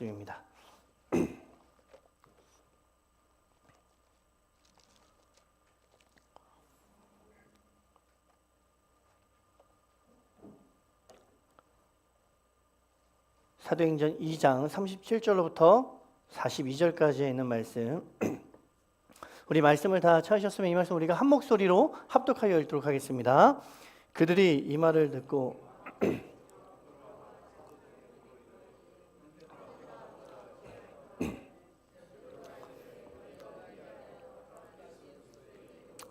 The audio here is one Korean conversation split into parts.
입니다. 사도행전 2장 37절로부터 42절까지에 있는 말씀, 우리 말씀을 다 찾으셨으면 이 말씀 우리가 한 목소리로 합독하여 읽도록 하겠습니다. 그들이 이 말을 듣고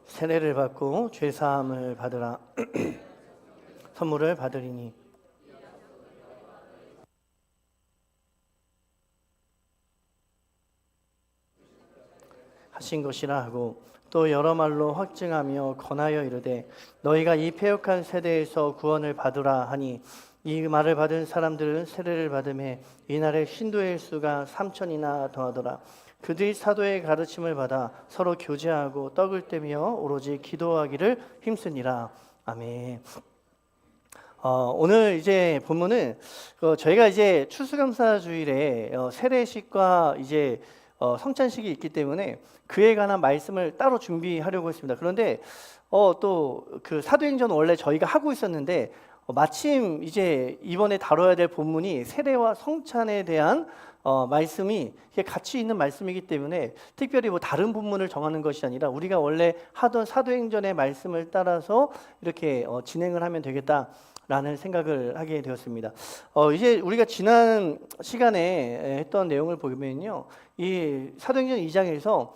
세례를 받고 죄사함을 받으라. 선물을 받으리니 하신 것이라 하고, 또 여러 말로 확증하며 권하여 이르되 너희가 이 패역한 세대에서 구원을 받으라 하니, 이 말을 받은 사람들은 세례를 받음에 이날에 신도의 수가 3,000이나 더하더라. 그들이 사도의 가르침을 받아 서로 교제하고 떡을 떼며 오로지 기도하기를 힘쓰니라. 아멘. 오늘 이제 본문은 저희가 이제 추수감사주일에 세례식과 이제 성찬식이 있기 때문에 그에 관한 말씀을 따로 준비하려고 했습니다. 그런데 또 그 사도행전 원래 저희가 하고 있었는데 마침 이제 이번에 다뤄야 될 본문이 세례와 성찬에 대한 말씀이 같이 있는 말씀이기 때문에 특별히 뭐 다른 본문을 정하는 것이 아니라 우리가 원래 하던 사도행전의 말씀을 따라서 이렇게 진행을 하면 되겠다라는 생각을 하게 되었습니다. 이제 우리가 지난 시간에 했던 내용을 보면요, 이 사도행전 2장에서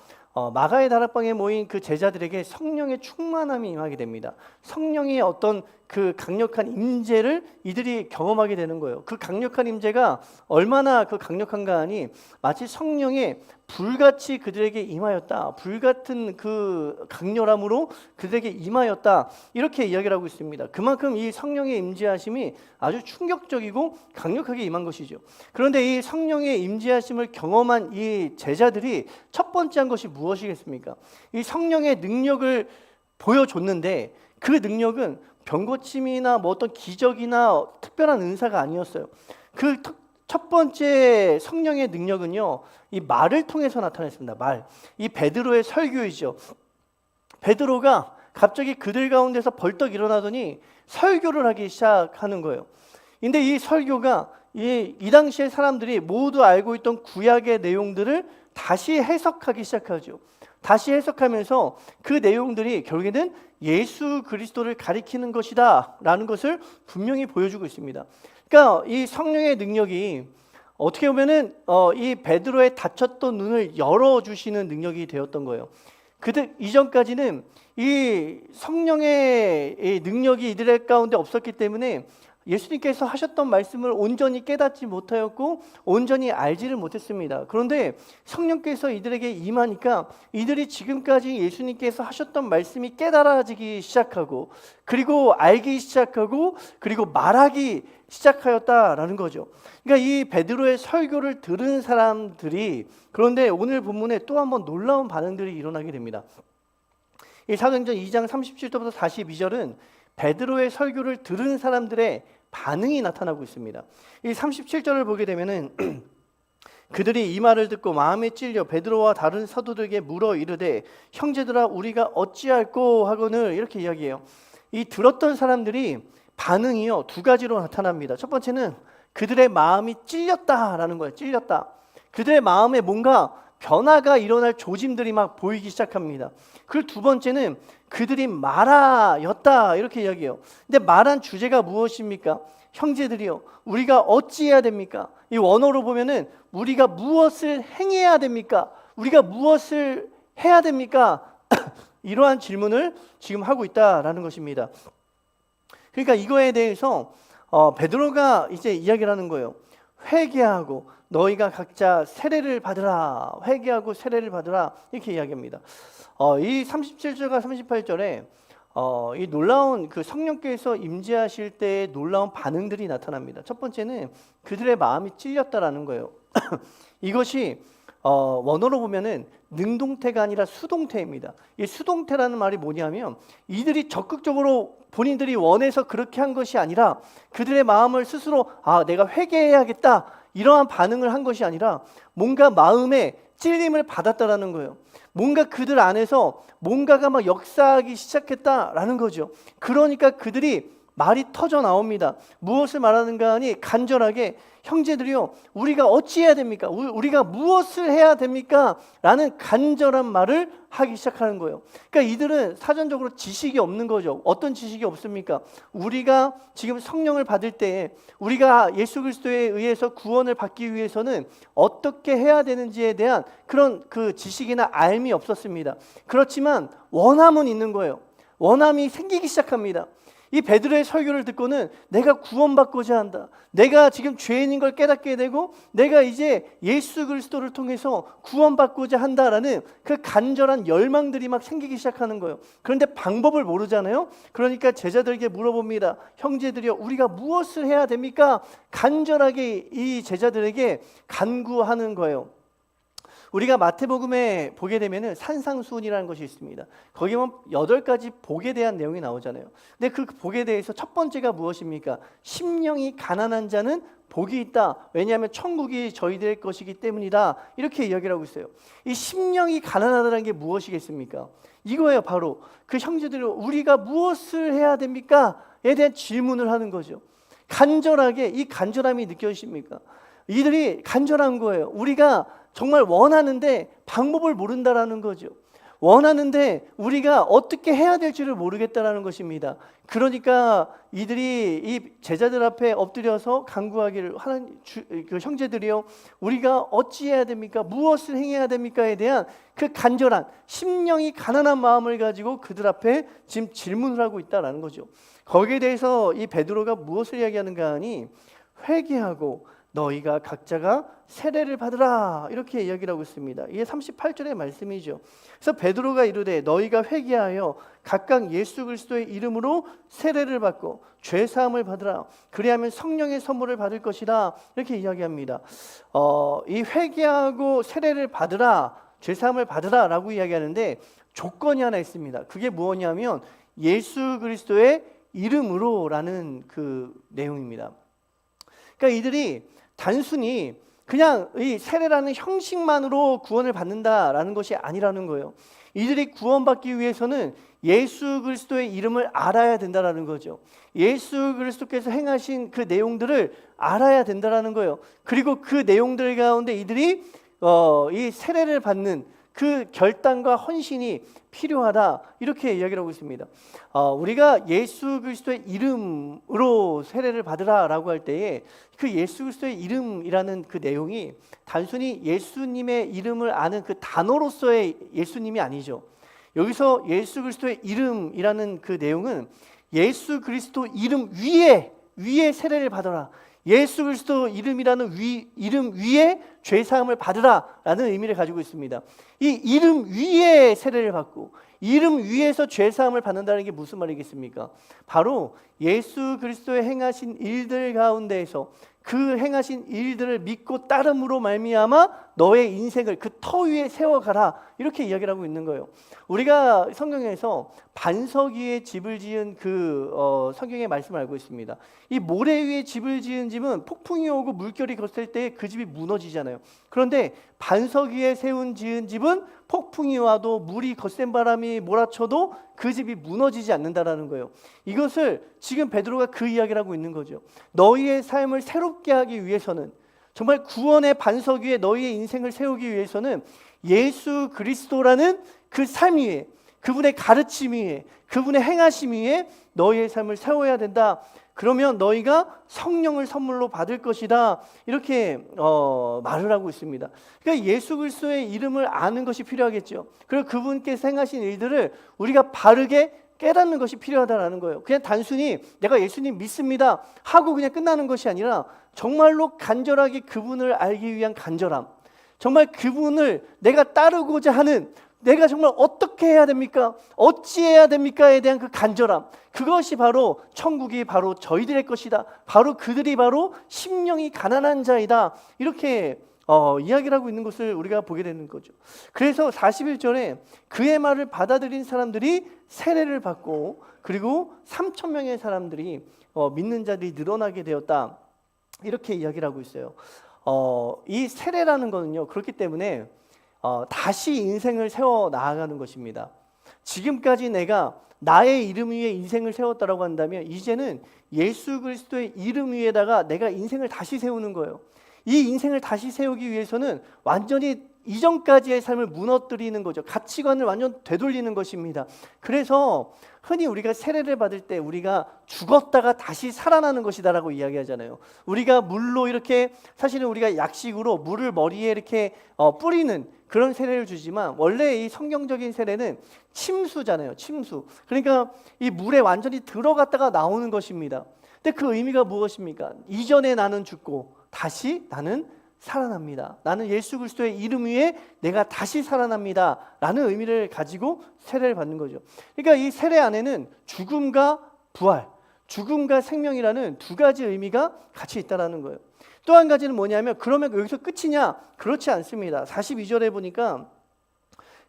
마가의 다락방에 모인 그 제자들에게 성령의 충만함이 임하게 됩니다. 성령의 어떤 그 강력한 임재를 이들이 경험하게 되는 거예요. 그 강력한 임재가 얼마나 그 강력한가 하니 마치 성령의 불같이 그들에게 임하였다, 불같은 그 강렬함으로 그들에게 임하였다, 이렇게 이야기를 하고 있습니다. 그만큼 이 성령의 임재하심이 아주 충격적이고 강력하게 임한 것이죠. 그런데 이 성령의 임재하심을 경험한 이 제자들이 첫 번째 한 것이 무엇이겠습니까? 이 성령의 능력을 보여줬는데 그 능력은 병고침이나 뭐 어떤 기적이나 특별한 은사가 아니었어요. 그 첫 번째 성령의 능력은요, 이 말을 통해서 나타났습니다. 말. 이 베드로의 설교이죠. 베드로가 갑자기 그들 가운데서 벌떡 일어나더니 설교를 하기 시작하는 거예요. 근데 이 설교가 이 당시의 사람들이 모두 알고 있던 구약의 내용들을 다시 해석하기 시작하죠. 다시 해석하면서 그 내용들이 결국에는 예수 그리스도를 가리키는 것이다 라는 것을 분명히 보여주고 있습니다. 그러니까 이 성령의 능력이 어떻게 보면은 이 베드로의 닫혔던 눈을 열어주시는 능력이 되었던 거예요. 그들 이전까지는 이 성령의 이 능력이 이들의 가운데 없었기 때문에 예수님께서 하셨던 말씀을 온전히 깨닫지 못하였고 온전히 알지를 못했습니다. 그런데 성령께서 이들에게 임하니까 이들이 지금까지 예수님께서 하셨던 말씀이 깨달아지기 시작하고, 그리고 알기 시작하고, 그리고 말하기 시작하였다라는 거죠. 그러니까 이 베드로의 설교를 들은 사람들이, 그런데 오늘 본문에 또 한 번 놀라운 반응들이 일어나게 됩니다. 이 사도행전 2장 37절부터 42절은 베드로의 설교를 들은 사람들의 반응이 나타나고 있습니다. 이 37절을 보게 되면은 그들이 이 말을 듣고 마음에 찔려 베드로와 다른 사도들에게 물어 이르되 형제들아 우리가 어찌할꼬 하거늘, 이렇게 이야기해요. 이 들었던 사람들이 반응이요, 두 가지로 나타납니다. 첫 번째는 그들의 마음이 찔렸다라는 거예요. 찔렸다. 그들의 마음에 뭔가 변화가 일어날 조짐들이 막 보이기 시작합니다. 그리고 두 번째는 그들이 말하였다, 이렇게 이야기해요. 근데 말한 주제가 무엇입니까? 형제들이요, 우리가 어찌해야 됩니까? 이 원어로 보면은 우리가 무엇을 행해야 됩니까? 우리가 무엇을 해야 됩니까? 이러한 질문을 지금 하고 있다라는 것입니다. 그러니까 이거에 대해서 베드로가 이제 이야기를 하는 거예요. 회개하고 너희가 각자 세례를 받으라, 회개하고 세례를 받으라, 이렇게 이야기합니다. 이 37절과 38절에 이 놀라운 그 성령께서 임재하실 때의 놀라운 반응들이 나타납니다. 첫 번째는 그들의 마음이 찔렸다라는 거예요. 이것이 원어로 보면은 능동태가 아니라 수동태입니다. 이 수동태라는 말이 뭐냐면 이들이 적극적으로 본인들이 원해서 그렇게 한 것이 아니라 그들의 마음을 스스로 내가 회개해야겠다, 이러한 반응을 한 것이 아니라 뭔가 마음에 찔림을 받았다라는 거예요. 뭔가 그들 안에서 뭔가가 막 역사하기 시작했다라는 거죠. 그러니까 그들이 말이 터져 나옵니다. 무엇을 말하는가 하니 간절하게 형제들이요, 우리가 어찌해야 됩니까? 우리가 무엇을 해야 됩니까? 라는 간절한 말을 하기 시작하는 거예요. 그러니까 이들은 사전적으로 지식이 없는 거죠. 어떤 지식이 없습니까? 우리가 지금 성령을 받을 때 우리가 예수 그리스도에 의해서 구원을 받기 위해서는 어떻게 해야 되는지에 대한 그런 그 지식이나 알미 없었습니다. 그렇지만 원함은 있는 거예요. 원함이 생기기 시작합니다. 이 베드로의 설교를 듣고는 내가 구원받고자 한다. 내가 지금 죄인인 걸 깨닫게 되고 내가 이제 예수 그리스도를 통해서 구원받고자 한다라는 그 간절한 열망들이 막 생기기 시작하는 거예요. 그런데 방법을 모르잖아요. 그러니까 제자들에게 물어봅니다. 형제들이여, 우리가 무엇을 해야 됩니까? 간절하게 이 제자들에게 간구하는 거예요. 우리가 마태복음에 보게 되면은 산상수훈이라는 것이 있습니다. 거기 보면 8가지 복에 대한 내용이 나오잖아요. 근데 그 복에 대해서 첫 번째가 무엇입니까? 심령이 가난한 자는 복이 있다. 왜냐하면 천국이 저희들의 것이기 때문이다. 이렇게 이야기를 하고 있어요. 이 심령이 가난하다는 게 무엇이겠습니까? 이거예요. 바로 그 형제들이 우리가 무엇을 해야 됩니까? 에 대한 질문을 하는 거죠. 간절하게 이 간절함이 느껴지십니까? 이들이 간절한 거예요. 우리가 정말 원하는데 방법을 모른다라는 거죠. 원하는데 우리가 어떻게 해야 될지를 모르겠다라는 것입니다. 그러니까 이들이 이 제자들 앞에 엎드려서 간구하기를, 그 형제들이요, 우리가 어찌해야 됩니까? 무엇을 행해야 됩니까에 대한 그 간절한 심령이 가난한 마음을 가지고 그들 앞에 지금 질문을 하고 있다라는 거죠. 거기에 대해서 이 베드로가 무엇을 이야기하는가 하니 회개하고 너희가 각자가 세례를 받으라, 이렇게 이야기를 하고 있습니다. 이게 38절의 말씀이죠. 그래서 베드로가 이르되 너희가 회개하여 각각 예수 그리스도의 이름으로 세례를 받고 죄 사함을 받으라. 그리하면 성령의 선물을 받을 것이다. 이렇게 이야기합니다. 이 회개하고 세례를 받으라, 죄 사함을 받으라라고 이야기하는데 조건이 하나 있습니다. 그게 무엇이냐면 예수 그리스도의 이름으로라는 그 내용입니다. 그러니까 이들이 단순히 그냥 이 세례라는 형식만으로 구원을 받는다라는 것이 아니라는 거예요. 이들이 구원받기 위해서는 예수 그리스도의 이름을 알아야 된다라는 거죠. 예수 그리스도께서 행하신 그 내용들을 알아야 된다라는 거예요. 그리고 그 내용들 가운데 이들이 이 세례를 받는 그 결단과 헌신이 필요하다, 이렇게 이야기를 하고 있습니다. 우리가 예수 그리스도의 이름으로 세례를 받으라라고 할 때에 그 예수 그리스도의 이름이라는 그 내용이 단순히 예수님의 이름을 아는 그 단어로서의 예수님이 아니죠. 여기서 예수 그리스도의 이름이라는 그 내용은 예수 그리스도 이름 위에 세례를 받아라, 예수 그리스도 이름이라는 이름 위에 죄 사함을 받으라라는 의미를 가지고 있습니다. 이 이름 위에 세례를 받고 이름 위에서 죄 사함을 받는다는 게 무슨 말이겠습니까? 바로 예수 그리스도의 행하신 일들 가운데에서 그 행하신 일들을 믿고 따름으로 말미암아 너의 인생을 그 터 위에 세워가라, 이렇게 이야기를 하고 있는 거예요. 우리가 성경에서 반석 위에 집을 지은 그 성경의 말씀을 알고 있습니다. 이 모래 위에 집을 지은 집은 폭풍이 오고 물결이 걷을 때 그 집이 무너지잖아요. 그런데 반석 위에 지은 집은 폭풍이 와도 물이 거센 바람이 몰아쳐도 그 집이 무너지지 않는다라는 거예요. 이것을 지금 베드로가 그 이야기를 하고 있는 거죠. 너희의 삶을 새롭게 하기 위해서는, 정말 구원의 반석 위에 너희의 인생을 세우기 위해서는 예수 그리스도라는 그 삶 위에, 그분의 가르침 위에, 그분의 행하심 위에 너희의 삶을 세워야 된다. 그러면 너희가 성령을 선물로 받을 것이다, 이렇게 말을 하고 있습니다. 그러니까 예수 그리스도의 이름을 아는 것이 필요하겠죠. 그리고 그분께서 행하신 일들을 우리가 바르게 깨닫는 것이 필요하다라는 거예요. 그냥 단순히 내가 예수님 믿습니다 하고 그냥 끝나는 것이 아니라 정말로 간절하게 그분을 알기 위한 간절함, 정말 그분을 내가 따르고자 하는, 내가 정말 어떻게 해야 됩니까? 어찌해야 됩니까에 대한 그 간절함, 그것이 바로 천국이 바로 저희들의 것이다, 바로 그들이 바로 심령이 가난한 자이다, 이렇게 이야기를 하고 있는 것을 우리가 보게 되는 거죠. 그래서 41절에 그의 말을 받아들인 사람들이 세례를 받고 그리고 3,000명의 사람들이 믿는 자들이 늘어나게 되었다, 이렇게 이야기를 하고 있어요. 이 세례라는 거는요, 그렇기 때문에 다시 인생을 세워 나아가는 것입니다. 지금까지 내가 나의 이름 위에 인생을 세웠다라고 한다면 이제는 예수 그리스도의 이름 위에다가 내가 인생을 다시 세우는 거예요. 이 인생을 다시 세우기 위해서는 완전히 이전까지의 삶을 무너뜨리는 거죠. 가치관을 완전 되돌리는 것입니다. 그래서 흔히 우리가 세례를 받을 때 우리가 죽었다가 다시 살아나는 것이다라고 이야기하잖아요. 우리가 물로 이렇게, 사실은 우리가 약식으로 물을 머리에 이렇게 뿌리는 그런 세례를 주지만 원래 이 성경적인 세례는 침수잖아요. 침수. 그러니까 이 물에 완전히 들어갔다가 나오는 것입니다. 근데 그 의미가 무엇입니까? 이전에 나는 죽고 다시 나는 살아납니다. 나는 예수 그리스도의 이름 위에 내가 다시 살아납니다 라는 의미를 가지고 세례를 받는 거죠. 그러니까 이 세례 안에는 죽음과 부활, 죽음과 생명이라는 두 가지 의미가 같이 있다는 거예요. 또 한 가지는 뭐냐면, 그러면 여기서 끝이냐? 그렇지 않습니다. 42절에 보니까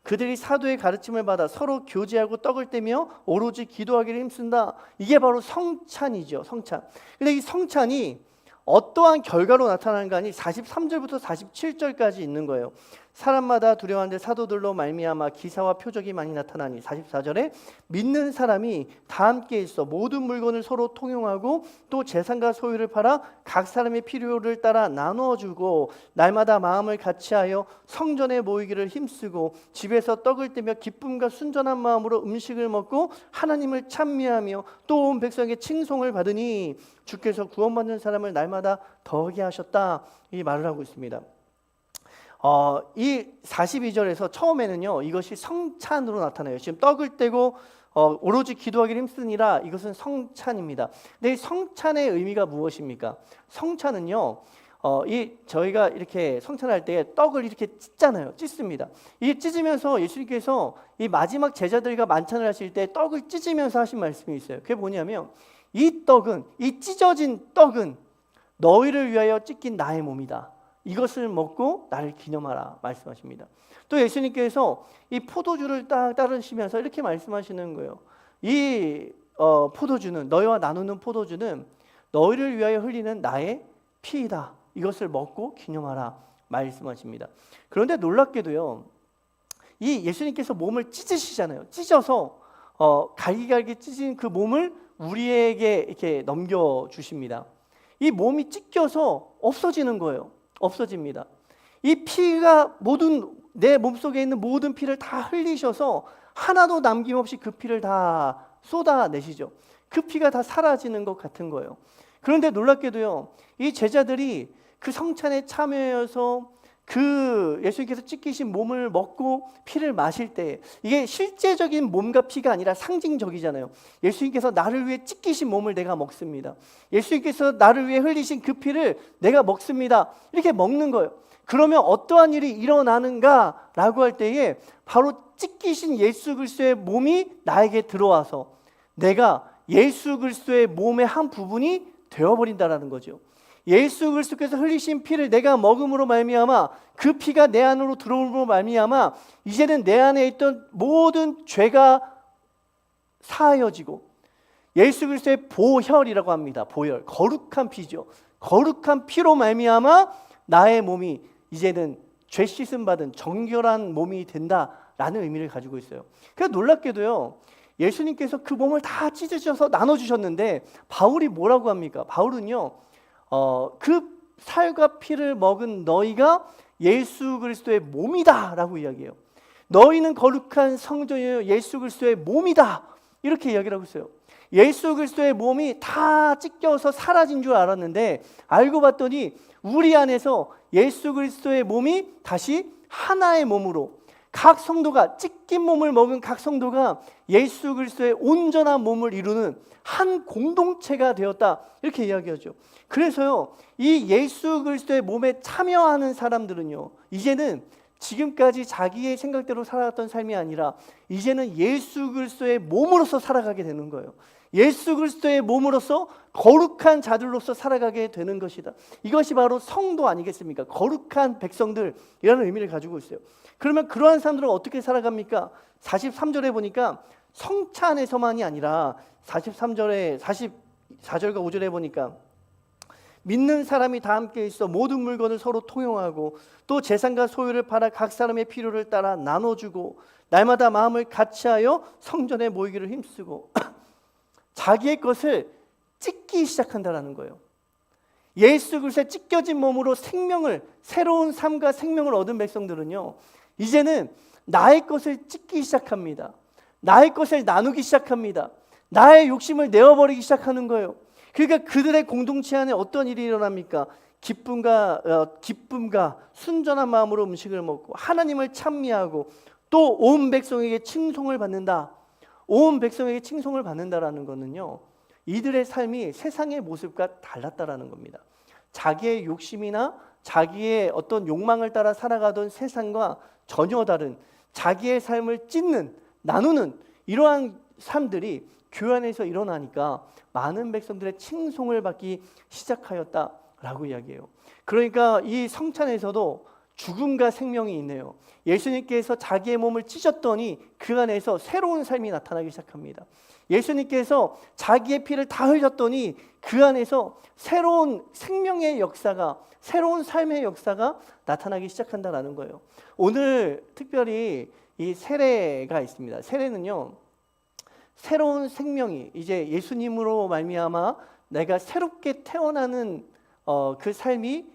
그들이 사도의 가르침을 받아 서로 교제하고 떡을 떼며 오로지 기도하기를 힘쓴다. 이게 바로 성찬이죠. 성찬. 근데 이 성찬이 어떠한 결과로 나타나는 거 아니 43절부터 47절까지 있는 거예요. 사람마다 두려워한데 사도들로 말미암아 기사와 표적이 많이 나타나니 44절에 믿는 사람이 다 함께 있어 모든 물건을 서로 통용하고 또 재산과 소유를 팔아 각 사람의 필요를 따라 나누어주고 날마다 마음을 같이하여 성전에 모이기를 힘쓰고 집에서 떡을 떼며 기쁨과 순전한 마음으로 음식을 먹고 하나님을 찬미하며 또 온 백성에게 칭송을 받으니 주께서 구원받는 사람을 날마다 더하게 하셨다, 이 말을 하고 있습니다. 이 42절에서 처음에는요, 이것이 성찬으로 나타나요. 지금 떡을 떼고 오로지 기도하기를 힘쓰니라, 이것은 성찬입니다. 근데 이 성찬의 의미가 무엇입니까? 성찬은요, 저희가 이렇게 성찬할 때 떡을 이렇게 찢잖아요. 찢습니다. 이 찢으면서 예수님께서 이 마지막 제자들과 만찬을 하실 때 떡을 찢으면서 하신 말씀이 있어요. 그게 뭐냐면, 이 떡은, 이 찢어진 떡은 너희를 위하여 찢긴 나의 몸이다. 이것을 먹고 나를 기념하라 말씀하십니다. 또 예수님께서 이 포도주를 딱 따르시면서 이렇게 말씀하시는 거예요. 이 포도주는, 너희와 나누는 포도주는 너희를 위하여 흘리는 나의 피이다. 이것을 먹고 기념하라 말씀하십니다. 그런데 놀랍게도요, 이 예수님께서 몸을 찢으시잖아요. 찢어서 갈기갈기 찢은 그 몸을 우리에게 이렇게 넘겨주십니다. 이 몸이 찢겨서 없어지는 거예요. 없어집니다. 이 피가 모든, 내 몸속에 있는 모든 피를 다 흘리셔서 하나도 남김없이 그 피를 다 쏟아내시죠. 그 피가 다 사라지는 것 같은 거예요. 그런데 놀랍게도요, 이 제자들이 그 성찬에 참여해서 그 예수님께서 찢기신 몸을 먹고 피를 마실 때, 이게 실제적인 몸과 피가 아니라 상징적이잖아요. 예수님께서 나를 위해 찢기신 몸을 내가 먹습니다. 예수님께서 나를 위해 흘리신 그 피를 내가 먹습니다. 이렇게 먹는 거예요. 그러면 어떠한 일이 일어나는가 라고 할 때에 바로 찢기신 예수 그리스도의 몸이 나에게 들어와서 내가 예수 그리스도의 몸의 한 부분이 되어버린다라는 거죠. 예수 그리스도께서 흘리신 피를 내가 먹음으로 말미암아 그 피가 내 안으로 들어옴으로 말미암아 이제는 내 안에 있던 모든 죄가 사하여지고, 예수 그리스도의 보혈이라고 합니다. 보혈, 거룩한 피죠. 거룩한 피로 말미암아 나의 몸이 이제는 죄 씻음 받은 정결한 몸이 된다라는 의미를 가지고 있어요. 그래서 놀랍게도요, 예수님께서 그 몸을 다 찢으셔서 나눠주셨는데 바울이 뭐라고 합니까? 바울은요, 그 살과 피를 먹은 너희가 예수 그리스도의 몸이다 라고 이야기해요. 너희는 거룩한 성전이요 예수 그리스도의 몸이다, 이렇게 이야기를 하고 있어요. 예수 그리스도의 몸이 다 찢겨서 사라진 줄 알았는데 알고 봤더니 우리 안에서 예수 그리스도의 몸이 다시 하나의 몸으로, 각 성도가, 찢긴 몸을 먹은 각 성도가 예수 그리스도의 온전한 몸을 이루는 한 공동체가 되었다, 이렇게 이야기하죠. 그래서요, 이 예수 그리스도의 몸에 참여하는 사람들은요, 이제는 지금까지 자기의 생각대로 살아갔던 삶이 아니라 이제는 예수 그리스도의 몸으로서 살아가게 되는 거예요. 예수 그리스도의 몸으로서 거룩한 자들로서 살아가게 되는 것이다. 이것이 바로 성도 아니겠습니까? 거룩한 백성들이라는 의미를 가지고 있어요. 그러면 그러한 사람들은 어떻게 살아갑니까? 43절에 보니까 성찬에서만이 아니라 43절에 44절과 5절에 보니까 믿는 사람이 다 함께 있어 모든 물건을 서로 통용하고 또 재산과 소유를 팔아 각 사람의 필요를 따라 나눠주고 날마다 마음을 같이하여 성전에 모이기를 힘쓰고 자기의 것을 찢기 시작한다라는 거예요. 예수 그리스도의 찢겨진 몸으로 생명을, 새로운 삶과 생명을 얻은 백성들은요, 이제는 나의 것을 찢기 시작합니다. 나의 것을 나누기 시작합니다. 나의 욕심을 내어버리기 시작하는 거예요. 그러니까 그들의 공동체 안에 어떤 일이 일어납니까? 기쁨과 순전한 마음으로 음식을 먹고 하나님을 찬미하고 또 온 백성에게 칭송을 받는다. 온 백성에게 칭송을 받는다라는 것은요, 이들의 삶이 세상의 모습과 달랐다라는 겁니다. 자기의 욕심이나 자기의 어떤 욕망을 따라 살아가던 세상과 전혀 다른 자기의 삶을 찢는, 나누는 이러한 삶들이 교회 안에서 일어나니까 많은 백성들의 칭송을 받기 시작하였다라고 이야기해요. 그러니까 이 성찬에서도 죽음과 생명이 있네요. 예수님께서 자기의 몸을 찢었더니 그 안에서 새로운 삶이 나타나기 시작합니다. 예수님께서 자기의 피를 다 흘렸더니 그 안에서 새로운 생명의 역사가, 새로운 삶의 역사가 나타나기 시작한다라는 거예요. 오늘 특별히 이 세례가 있습니다. 세례는요, 새로운 생명이 이제 예수님으로 말미암아 내가 새롭게 태어나는 그 삶이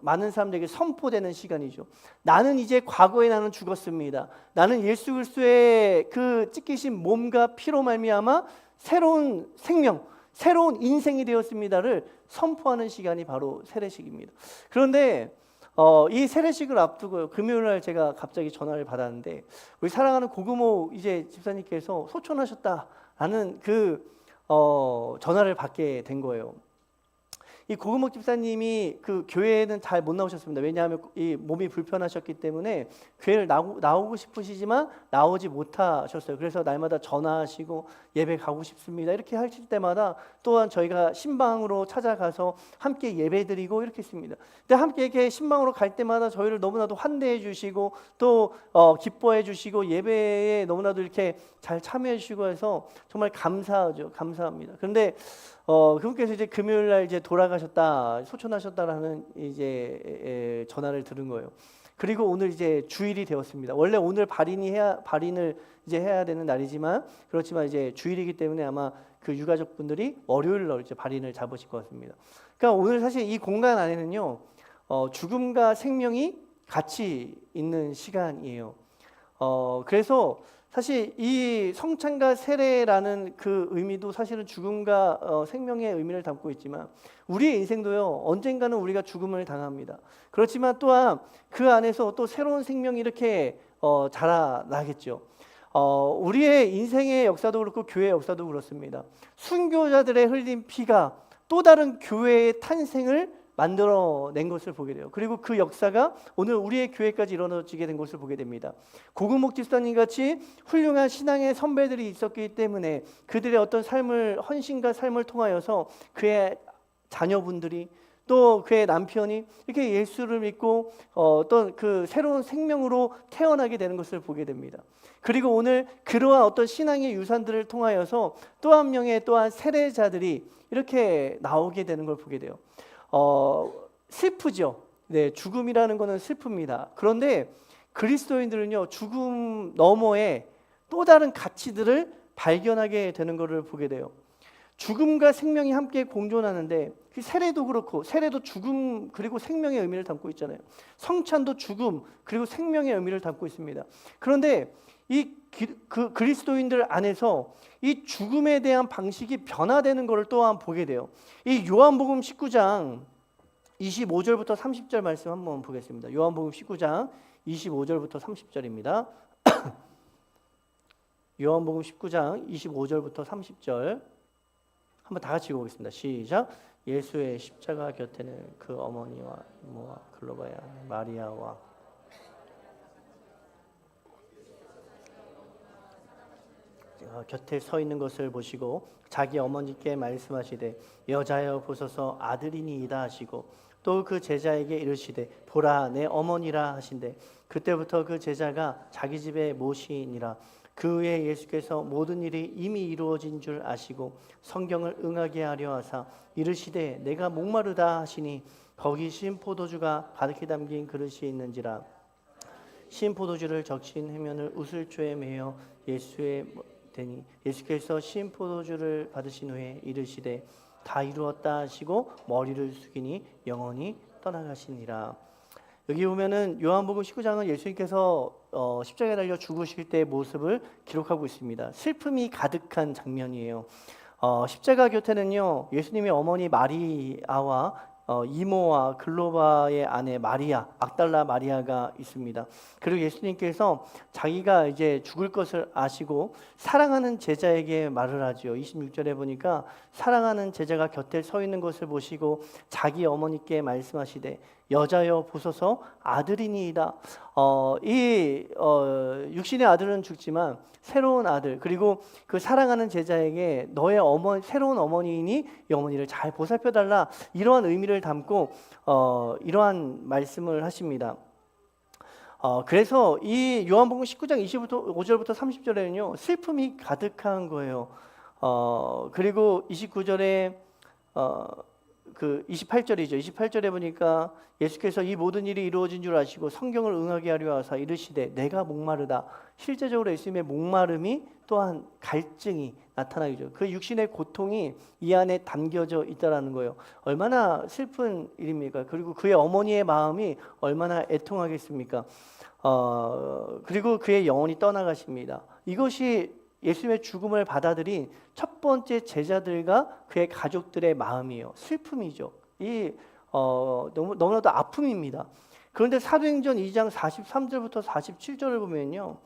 많은 사람들에게 선포되는 시간이죠. 나는 이제 과거에 나는 죽었습니다. 나는 예수 그리스도의 그 찢기신 몸과 피로 말미암아 새로운 생명, 새로운 인생이 되었습니다를 선포하는 시간이 바로 세례식입니다. 그런데 이 세례식을 앞두고 금요일 날 제가 갑자기 전화를 받았는데 우리 사랑하는 고금호 이제 집사님께서 소천하셨다라는 그 전화를 받게 된 거예요. 이 고금호 집사님이 그 교회에는 잘 못 나오셨습니다. 왜냐하면 이 몸이 불편하셨기 때문에 교회를 나오고 싶으시지만 나오지 못하셨어요. 그래서 날마다 전화하시고 예배 가고 싶습니다 이렇게 하실 때마다 또한 저희가 신방으로 찾아가서 함께 예배드리고 이렇게 했습니다. 근데 함께 이렇게 신방으로 갈 때마다 저희를 너무나도 환대해 주시고 또 기뻐해 주시고 예배에 너무나도 이렇게 잘 참여해 주시고 해서 정말 감사하죠. 감사합니다. 그런데 그분께서 이제 금요일 날 이제 돌아가셨다, 소천하셨다라는 이제 전화를 들은 거예요. 그리고 오늘 이제 주일이 되었습니다. 원래 오늘 발인을 이제 해야 되는 날이지만 그렇지만 이제 주일이기 때문에 아마 그 유가족분들이 월요일 날 이제 발인을 잡으실 것 같습니다. 그러니까 오늘 사실 이 공간 안에는요, 죽음과 생명이 같이 있는 시간이에요. 그래서 사실 이 성찬과 세례라는 그 의미도 사실은 죽음과 생명의 의미를 담고 있지만 우리의 인생도요, 언젠가는 우리가 죽음을 당합니다. 그렇지만 또한 그 안에서 또 새로운 생명이 이렇게 자라나겠죠. 우리의 인생의 역사도 그렇고 교회의 역사도 그렇습니다. 순교자들의 흘린 피가 또 다른 교회의 탄생을 만들어낸 것을 보게 돼요. 그리고 그 역사가 오늘 우리의 교회까지 이루어지게 된 것을 보게 됩니다. 고금목 집사님 같이 훌륭한 신앙의 선배들이 있었기 때문에 그들의 어떤 삶을, 헌신과 삶을 통하여서 그의 자녀분들이 또 그의 남편이 이렇게 예수를 믿고 어떤 그 새로운 생명으로 태어나게 되는 것을 보게 됩니다. 그리고 오늘 그러한 어떤 신앙의 유산들을 통하여서 또 한 명의 또한 세례자들이 이렇게 나오게 되는 걸 보게 돼요. 슬프죠. 네, 죽음이라는 것은 슬픕니다. 그런데 그리스도인들은요, 죽음 너머에 또 다른 가치들을 발견하게 되는 것을 보게 돼요. 죽음과 생명이 함께 공존하는데 세례도 그렇고, 세례도 죽음 그리고 생명의 의미를 담고 있잖아요. 성찬도 죽음 그리고 생명의 의미를 담고 있습니다. 그런데 이 그리스도인들 안에서 이 죽음에 대한 방식이 변화되는 것을 또한 보게 돼요. 이 요한복음 19장 25절부터 30절 말씀 한번 보겠습니다. 요한복음 19장 25절부터 30절입니다. 요한복음 19장 25절부터 30절 한번 다 같이 읽어보겠습니다. 시작. 예수의 십자가 곁에는 그 어머니와 이모와 글로바야 마리아와 곁에 서 있는 것을 보시고 자기 어머니께 말씀하시되 여자여 보소서 아들이니이다 하시고 또 그 제자에게 이르시되 보라 내 어머니라 하신대 그때부터 그 제자가 자기 집에 모시니라. 그 후에 예수께서 모든 일이 이미 이루어진 줄 아시고 성경을 응하게 하려 하사 이르시되 내가 목마르다 하시니 거기 신 포도주가 가득히 담긴 그릇이 있는지라. 신 포도주를 적신 해면을 우슬초에 매어 예수의 대니 예수께서 신 포도주를 받으신 후에 이르시되 다 이루었다 하시고 머리를 숙이니 영원히 떠나가시니라. 여기 보면은 요한복음 19장은 예수님께서 십자가에 달려 죽으실 때의 모습을 기록하고 있습니다. 슬픔이 가득한 장면이에요. 십자가 곁에는요 예수님의 어머니 마리아와 이모와 글로바의 아내 마리아, 악달라 마리아가 있습니다. 그리고 예수님께서 자기가 이제 죽을 것을 아시고 사랑하는 제자에게 말을 하죠. 26절에 보니까 사랑하는 제자가 곁에 서 있는 것을 보시고 자기 어머니께 말씀하시되 여자여 보소서 아들이니이다. 육신의 아들은 죽지만 새로운 아들, 그리고 그 사랑하는 제자에게 너의 새로운 어머니이니 이 어머니를 잘 보살펴달라, 이러한 의미를 담고 이러한 말씀을 하십니다. 그래서 이 요한복음 19장 25절부터 30절에는요 슬픔이 가득한 거예요. 그리고 29절에 그 28절이죠. 28절에 보니까 예수께서 이 모든 일이 이루어진 줄 아시고 성경을 응하게 하려 하사 이르시되 내가 목마르다. 실제적으로 예수님의 목마름이 또한 갈증이 나타나죠. 그 육신의 고통이 이 안에 담겨져 있다라는 거예요. 얼마나 슬픈 일입니까? 그리고 그의 어머니의 마음이 얼마나 애통하겠습니까? 그리고 그의 영혼이 떠나가십니다. 이것이 예수님의 죽음을 받아들인 첫 번째 제자들과 그의 가족들의 마음이에요. 슬픔이죠. 너무나도 아픔입니다. 그런데 사도행전 2장 43절부터 47절을 보면요,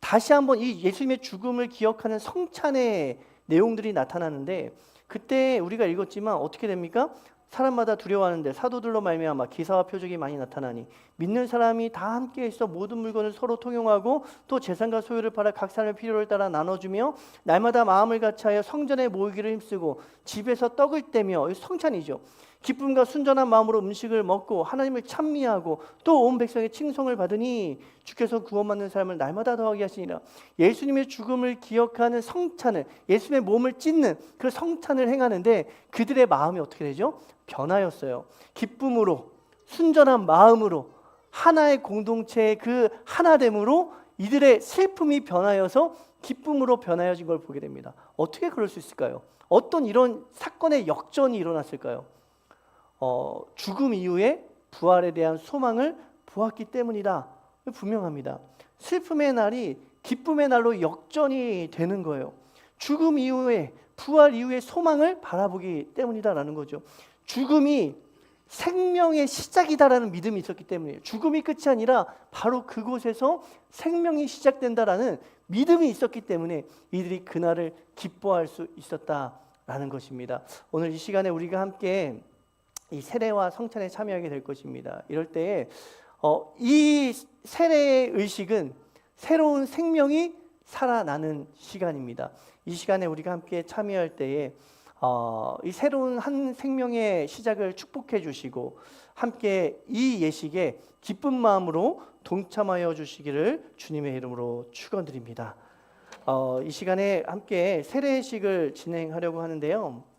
다시 한번 이 예수님의 죽음을 기억하는 성찬의 내용들이 나타나는데, 그때 우리가 읽었지만 어떻게 됩니까? 사람마다 두려워하는데 사도들로 말미암아 기사와 표적이 많이 나타나니 믿는 사람이 다 함께 있어 모든 물건을 서로 통용하고 또 재산과 소유를 팔아 각 사람의 필요를 따라 나눠주며 날마다 마음을 같이하여 성전에 모이기를 힘쓰고 집에서 떡을 떼며, 성찬이죠. 기쁨과 순전한 마음으로 음식을 먹고 하나님을 찬미하고 또 온 백성의 칭송을 받으니 주께서 구원받는 사람을 날마다 더하게 하시니라. 예수님의 죽음을 기억하는 성찬을, 예수님의 몸을 찢는 그 성찬을 행하는데 그들의 마음이 어떻게 되죠? 변하였어요. 기쁨으로, 순전한 마음으로, 하나의 공동체의 그 하나됨으로 이들의 슬픔이 변하여서 기쁨으로 변하여진 걸 보게 됩니다. 어떻게 그럴 수 있을까요? 어떤 이런 사건의 역전이 일어났을까요? 죽음 이후에 부활에 대한 소망을 보았기 때문이다. 분명합니다. 슬픔의 날이 기쁨의 날로 역전이 되는 거예요. 죽음 이후에, 부활 이후에 소망을 바라보기 때문이다라는 거죠. 죽음이 생명의 시작이다라는 믿음이 있었기 때문이에요. 죽음이 끝이 아니라 바로 그곳에서 생명이 시작된다라는 믿음이 있었기 때문에 이들이 그날을 기뻐할 수 있었다라는 것입니다. 오늘 이 시간에 우리가 함께 이 세례와 성찬에 참여하게 될 것입니다. 이럴 때에 이 세례의 의식은 새로운 생명이 살아나는 시간입니다. 이 시간에 우리가 함께 참여할 때에 이 새로운 한 생명의 시작을 축복해 주시고 함께 이 예식에 기쁜 마음으로 동참하여 주시기를 주님의 이름으로 축원드립니다. 이 시간에 함께 세례식을 진행하려고 하는데요.